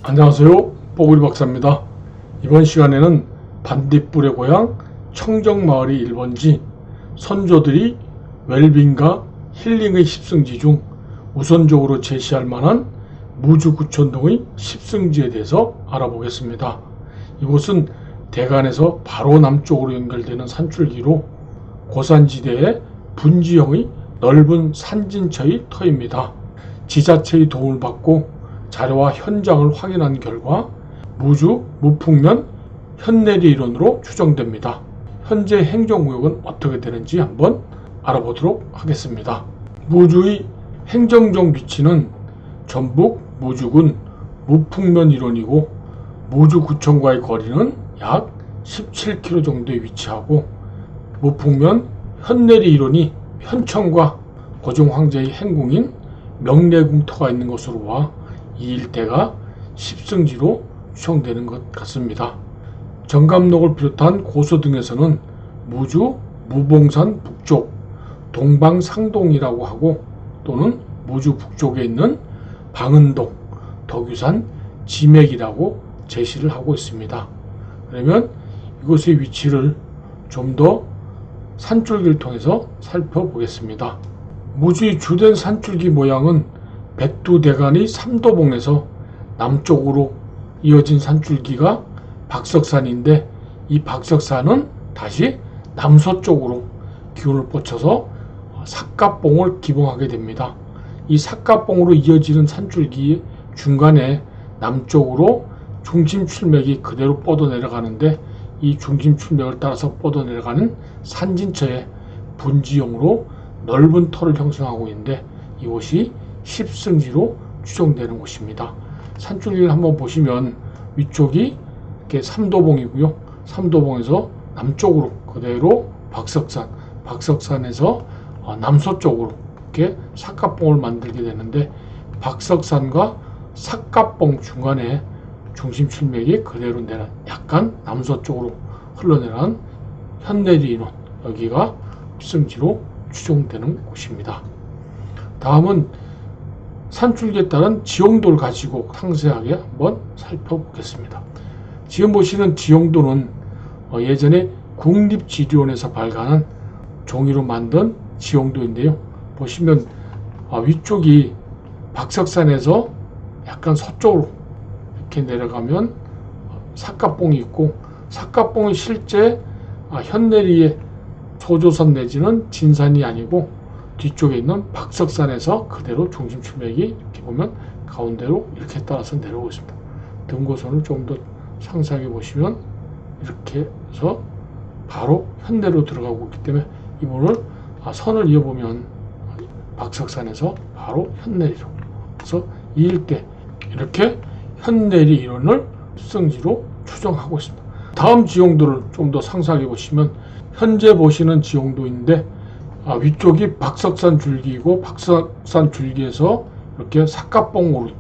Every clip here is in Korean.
안녕하세요, 뽀글이 박사입니다. 이번 시간에는 반딧불의 고향 청정마을이 1번지, 선조들이 웰빙과 힐링의 10승지 중 우선적으로 제시할 만한 무주구촌동의 10승지에 대해서 알아보겠습니다. 이곳은 대간에서 바로 남쪽으로 연결되는 산줄기로 고산지대의 분지형의 넓은 산진처의 터입니다. 지자체의 도움을 받고 자료와 현장을 확인한 결과 무주 무풍면 현내리 이론으로 추정됩니다. 현재 행정구역은 어떻게 되는지 한번 알아보도록 하겠습니다. 무주의 행정적 위치는 전북 무주군 무풍면 이론이고 무주구청과의 거리는 약 17km 정도에 위치하고 무풍면 현내리 이론이 현청과 고종 황제의 행궁인 명례궁터가 있는 것으로 와 이 일대가 10승지로 추정되는 것 같습니다. 정감록을 비롯한 고서 등에서는 무주 무봉산 북쪽 동방상동이라고 하고 또는 무주 북쪽에 있는 방은동 덕유산 지맥이라고 제시를 하고 있습니다. 그러면 이곳의 위치를 좀 더 산줄기를 통해서 살펴보겠습니다. 무주의 주된 산줄기 모양은 백두대간의 삼도봉에서 남쪽으로 이어진 산줄기가 박석산인데, 이 박석산은 다시 남서쪽으로 기운을 뻗쳐서 삿갓봉을 기봉하게 됩니다. 이 삿갓봉으로 이어지는 산줄기 중간에 남쪽으로 중심출맥이 그대로 뻗어 내려가는데, 이 중심출맥을 따라서 뻗어 내려가는 산진처에 분지형으로 넓은 터를 형성하고 있는데, 이곳이 10승지로 추정되는 곳입니다. 산줄기를 한번 보시면 위쪽이 이렇게 삼도봉이고요. 삼도봉에서 남쪽으로 그대로 박석산, 박석산에서 남서쪽으로 이렇게 삿갓봉을 만들게 되는데, 박석산과 삿갓봉 중간에 중심출맥이 그대로 내려 약간 남서쪽으로 흘러내려간 현내리 인원, 여기가 10승지로 추정되는 곳입니다. 다음은 산줄기에 따른 지형도를 가지고 상세하게 한번 살펴보겠습니다. 지금 보시는 지형도는 예전에 국립지리원에서 발간한 종이로 만든 지형도인데요. 보시면 위쪽이 박석산에서 약간 서쪽으로 이렇게 내려가면 삿갓봉이 있고, 삿갓봉이 실제 현내리의 초조선 내지는 진산이 아니고 뒤쪽에 있는 박석산에서 그대로 중심출맥이 이렇게 보면 가운데로 이렇게 따라서 내려오고 있습니다. 등고선을 좀 더 상세하게 보시면 이렇게 해서 바로 현내로 들어가고 있기 때문에 이 부분을 선을 이어보면 박석산에서 바로 현내리로, 그래서 이 일대 이렇게 현내리 이론을 수성지로 추정하고 있습니다. 다음 지형도를 좀 더 상세하게 보시면 현재 보시는 지형도인데, 위쪽이 박석산 줄기이고 박석산 줄기에서 이렇게 삿갓봉으로,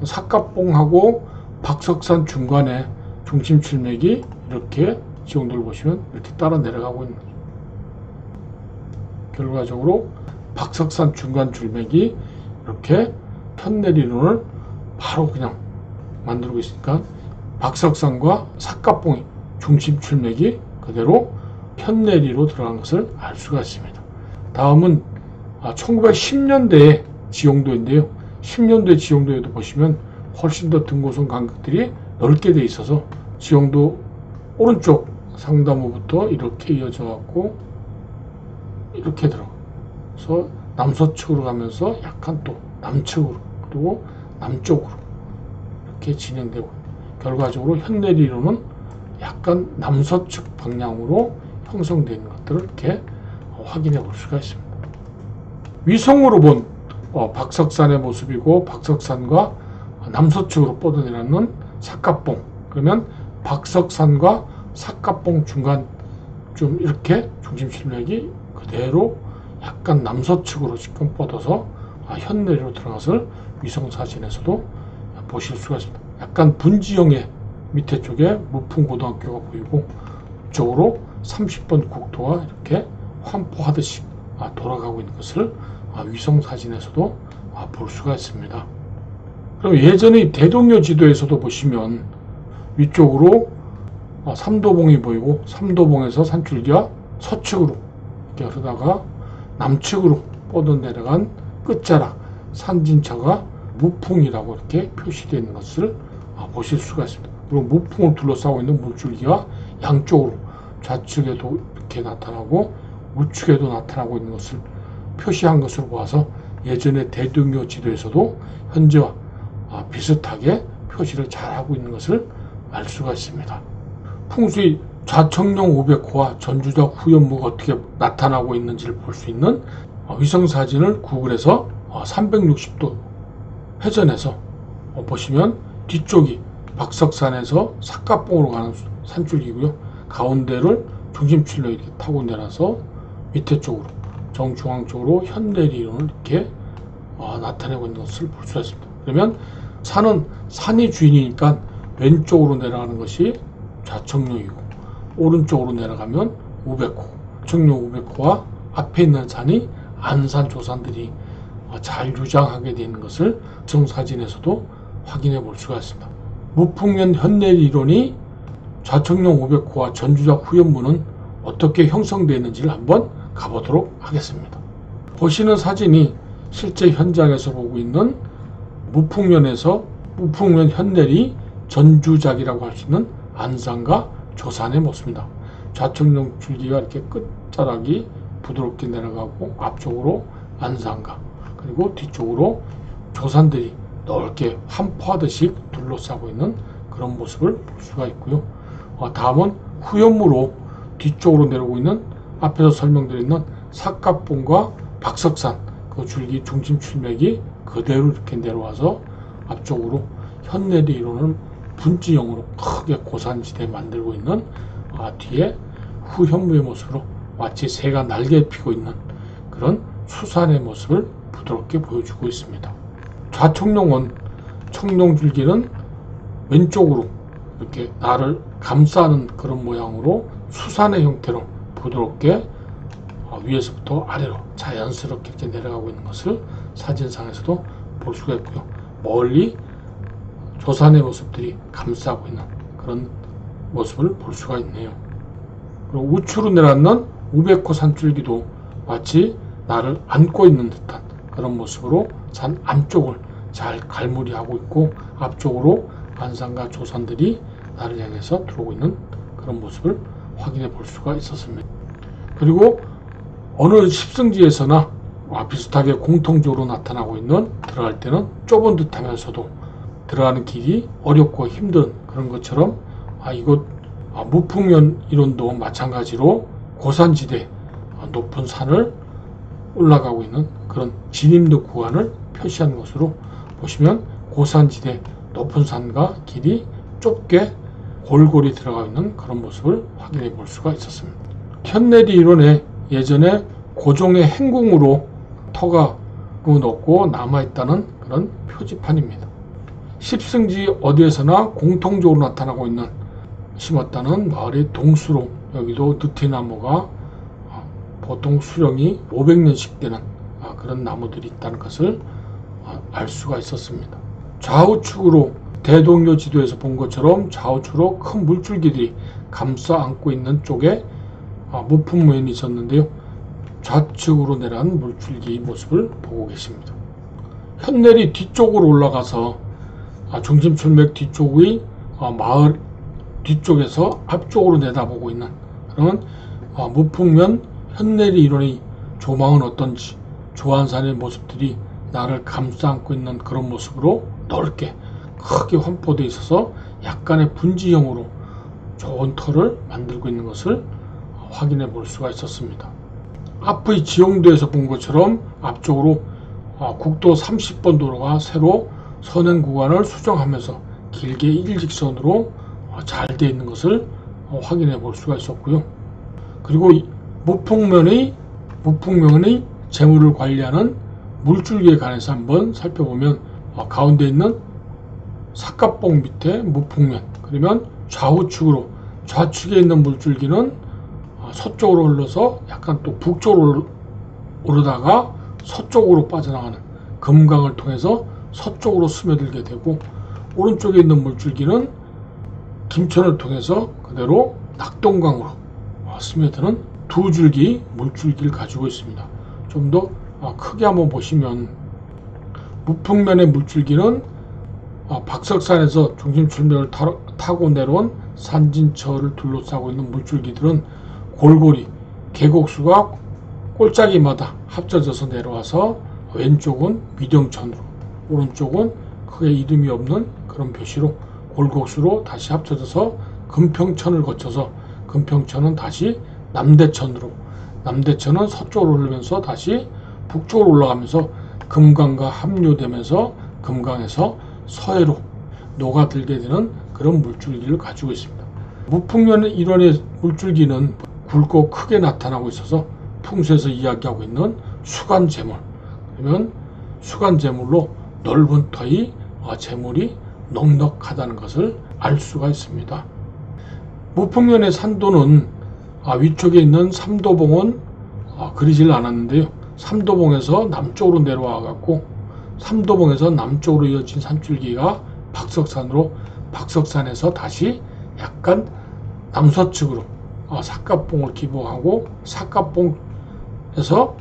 삿갓봉하고 박석산 중간에 중심출맥이 이렇게 지형도를 보시면 이렇게 따라 내려가고 있는 거죠. 결과적으로 박석산 중간 줄맥이 이렇게 현내리론을 바로 그냥 만들고 있으니까 박석산과 삿갓봉이 중심출맥이 그대로 현내리로 들어간 것을 알 수가 있습니다. 다음은 1910년대의 지형도인데요. 10년대 지형도에도 보시면 훨씬 더 등고선 간격들이 넓게 돼 있어서 지형도 오른쪽 상단부부터 이렇게 이어져 갖고 이렇게 들어가서 남서측으로 가면서 약간 또 남측으로 그리고 남쪽으로 이렇게 진행되고, 결과적으로 현내리로는 약간 남서측 방향으로 형성되어 있는 것들을 이렇게 확인해 볼 수가 있습니다. 위성으로 본 박석산의 모습이고, 박석산과 남서측으로 뻗어내려는 삿갓봉, 그러면 박석산과 삿갓봉 중간 좀 이렇게 중심출맥이 그대로 약간 남서측으로 지금 뻗어서 현내리로 들어가서 위성사진에서도 보실 수가 있습니다. 약간 분지형의 밑에 쪽에 무풍고등학교가 보이고, 이쪽으로 30번 국도가 이렇게 환포하듯이 돌아가고 있는 것을 위성사진에서도 볼 수가 있습니다. 그럼 예전의 대동요 지도에서도 보시면 위쪽으로 삼도봉이 보이고 삼도봉에서 산줄기가 서측으로 이렇게 흐르다가 남측으로 뻗어내려간 끝자락 산진처가 무풍이라고 이렇게 표시되어 있는 것을 보실 수가 있습니다. 그리고 무풍을 둘러싸고 있는 물줄기가 양쪽으로 좌측에도 이렇게 나타나고 우측에도 나타나고 있는 것을 표시한 것으로 보아서 예전의 대동요 지도에서도 현재와 비슷하게 표시를 잘하고 있는 것을 알 수가 있습니다. 풍수의 좌청룡 500호와 전주적 후연무가 어떻게 나타나고 있는지를 볼 수 있는 위성사진을 구글에서 360도 회전해서 보시면 뒤쪽이 박석산에서 삿갓봉으로 가는 산줄기고요. 가운데를 중심출로 이렇게 타고 내려서 밑에 쪽으로 정중앙 쪽으로 현내리론을 이렇게 나타내고 있는 것을 볼 수가 있습니다. 그러면 산은 산이 주인이니까 왼쪽으로 내려가는 것이 좌청룡이고 오른쪽으로 내려가면 500호, 좌청룡 500호와 앞에 있는 산이 안산 조산들이 잘 유장하게 되어 있는 것을 정사진에서도 확인해 볼 수가 있습니다. 무풍면 현내리론이 좌청룡 500호와 전주적 후연무는 어떻게 형성되어 있는지를 한번 가보도록 하겠습니다. 보시는 사진이 실제 현장에서 보고 있는 무풍면에서 무풍면 현내리 전주작이라고 할 수 있는 안산과 조산의 모습입니다. 좌청룡 줄기가 이렇게 끝자락이 부드럽게 내려가고 앞쪽으로 안산과 그리고 뒤쪽으로 조산들이 넓게 한포하듯이 둘러싸고 있는 그런 모습을 볼 수가 있고요. 다음은 후연무로 뒤쪽으로 내려오고 있는 앞에서 설명드린 삿갓봉과 박석산 그 줄기 중심 출맥이 그대로 이렇게 내려와서 앞쪽으로 현내리 이론을 분지형으로 크게 고산지대 만들고 있는 뒤에 후현무의 모습으로 마치 새가 날개 피고 있는 그런 수산의 모습을 부드럽게 보여주고 있습니다. 좌청룡은 청룡줄기는 왼쪽으로 이렇게 나를 감싸는 그런 모양으로 수산의 형태로 부드럽게 위에서부터 아래로 자연스럽게 이렇게 내려가고 있는 것을 사진상에서도 볼 수가 있고요. 멀리 조산의 모습들이 감싸고 있는 그런 모습을 볼 수가 있네요. 그리고 우측으로 내려앉는 500호 산줄기도 마치 나를 안고 있는 듯한 그런 모습으로 산 안쪽을 잘 갈무리하고 있고 앞쪽으로 안산과 조산들이 나를 향해서 들어오고 있는 그런 모습을 확인해 볼 수가 있었습니다. 그리고 어느 십승지에서나 비슷하게 공통적으로 나타나고 있는 들어갈 때는 좁은 듯 하면서도 들어가는 길이 어렵고 힘든 그런 것처럼 이곳 무풍면 이론도 마찬가지로 고산지대 높은 산을 올라가고 있는 그런 진입로 구간을 표시한 것으로 보시면 고산지대 높은 산과 길이 좁게 골골이 들어가 있는 그런 모습을 확인해 볼 수가 있었습니다. 현내리 이론에 예전에 고종의 행궁으로 터가 넣고 남아있다는 그런 표지판입니다. 십승지 어디에서나 공통적으로 나타나고 있는 심었다는 마을의 동수로 여기도 느티나무가 보통 수령이 500년씩 되는 그런 나무들이 있다는 것을 알 수가 있었습니다. 좌우측으로 대동요 지도에서 본 것처럼 좌우측으로 큰 물줄기들이 감싸 안고 있는 쪽에 무풍면이 있었는데요. 좌측으로 내려간 물줄기 모습을 보고 계십니다. 현내리 뒤쪽으로 올라가서 중심출맥 뒤쪽의 마을 뒤쪽에서 앞쪽으로 내다보고 있는 그런 무풍면 현내리 이론의 조망은 어떤지 조안산의 모습들이 나를 감싸 안고 있는 그런 모습으로 넓게 크게 환포되어 있어서 약간의 분지형으로 좋은 터를 만들고 있는 것을 확인해 볼 수가 있었습니다. 앞의 지형도에서 본 것처럼 앞쪽으로 국도 30번 도로가 새로 선행 구간을 수정하면서 길게 일직선으로 잘 되어 있는 것을 확인해 볼 수가 있었고요. 그리고 무풍면의 재물을 관리하는 물줄기에 관해서 한번 살펴보면 가운데 있는 삿갓봉 밑에 무풍면, 그러면 좌우측으로 좌측에 있는 물줄기는 서쪽으로 흘러서 약간 또 북쪽으로 오르다가 서쪽으로 빠져나가는 금강을 통해서 서쪽으로 스며들게 되고, 오른쪽에 있는 물줄기는 김천을 통해서 그대로 낙동강으로 스며드는 두 줄기 물줄기를 가지고 있습니다. 좀 더 크게 한번 보시면, 무풍면의 물줄기는 박석산에서 중심출맥을 타고 내려온 산진처를 둘러싸고 있는 물줄기들은 골고리 계곡수가 꼴짜기마다 합쳐져서 내려와서 왼쪽은 위령천으로, 오른쪽은 크게 이름이 없는 그런 표시로 골곡수로 다시 합쳐져서 금평천을 거쳐서 금평천은 다시 남대천으로, 남대천은 서쪽으로 흐르면서 다시 북쪽으로 올라가면서 금강과 합류되면서 금강에서 서해로 녹아들게 되는 그런 물줄기를 가지고 있습니다. 무풍면 일원의 물줄기는 굵고 크게 나타나고 있어서 풍수에서 이야기하고 있는 수간재물, 그러면 수간재물로 넓은 터의 재물이 넉넉하다는 것을 알 수가 있습니다. 무풍면의 산도는 위쪽에 있는 삼도봉은 그리질 않았는데요. 삼도봉에서 남쪽으로 내려와 갖고 삼도봉에서 남쪽으로 이어진 산줄기가 박석산으로, 박석산에서 다시 약간 남서측으로 삿갓봉을 기봉하고 삿갓봉에서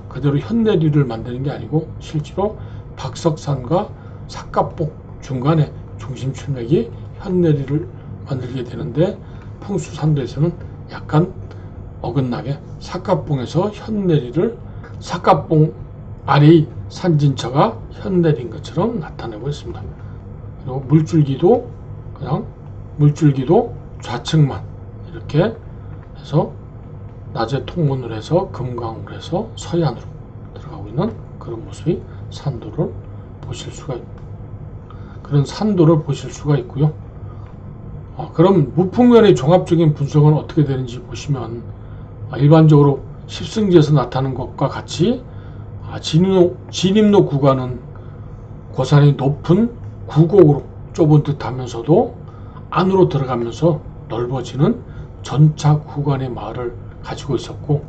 그대로 현내리를 만드는 게 아니고 실제로 박석산과 삿갓봉 중간에 중심출맥이 현내리를 만들게 되는데, 풍수산도에서는 약간 어긋나게 삿갓봉에서 현내리를, 삿갓봉 아래의 산진처가 현내리인 것처럼 나타내고 있습니다. 그리고 물줄기도 그냥 물줄기도 좌측만 이렇게 해서 낮에 통문을 해서 금강으로 해서 서해안으로 들어가고 있는 그런 모습의 산도를 보실 수가 있습니다. 그런 산도를 보실 수가 있고요. 그럼 무풍면의 종합적인 분석은 어떻게 되는지 보시면, 일반적으로 십승지에서 나타나는 것과 같이 진입로 구간은 고산이 높은 구곡으로 좁은 듯 하면서도 안으로 들어가면서 넓어지는 전차 구간의 마을을 가지고 있었고,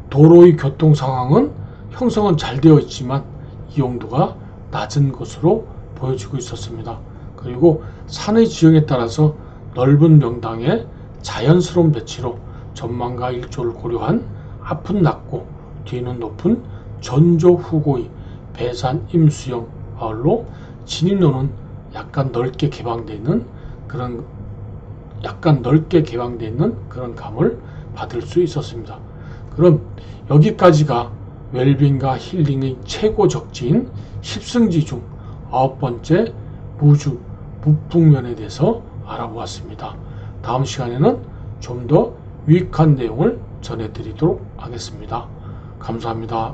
도로의 교통 상황은 형성은 잘 되어 있지만 이용도가 낮은 것으로 보여지고 있었습니다. 그리고 산의 지형에 따라서 넓은 명당에 자연스러운 배치로 전망과 일조를 고려한 앞은 낮고 뒤는 높은 전조 후고의 배산 임수형 마을로, 진입로는 약간 넓게 개방되어 있는 그런 감을 받을 수 있었습니다. 그럼 여기까지가 웰빙과 힐링의 최고 적지인 십승지 중 9번째 무주 무풍면에 대해서 알아보았습니다. 다음 시간에는 좀 더 유익한 내용을 전해드리도록 하겠습니다. 감사합니다.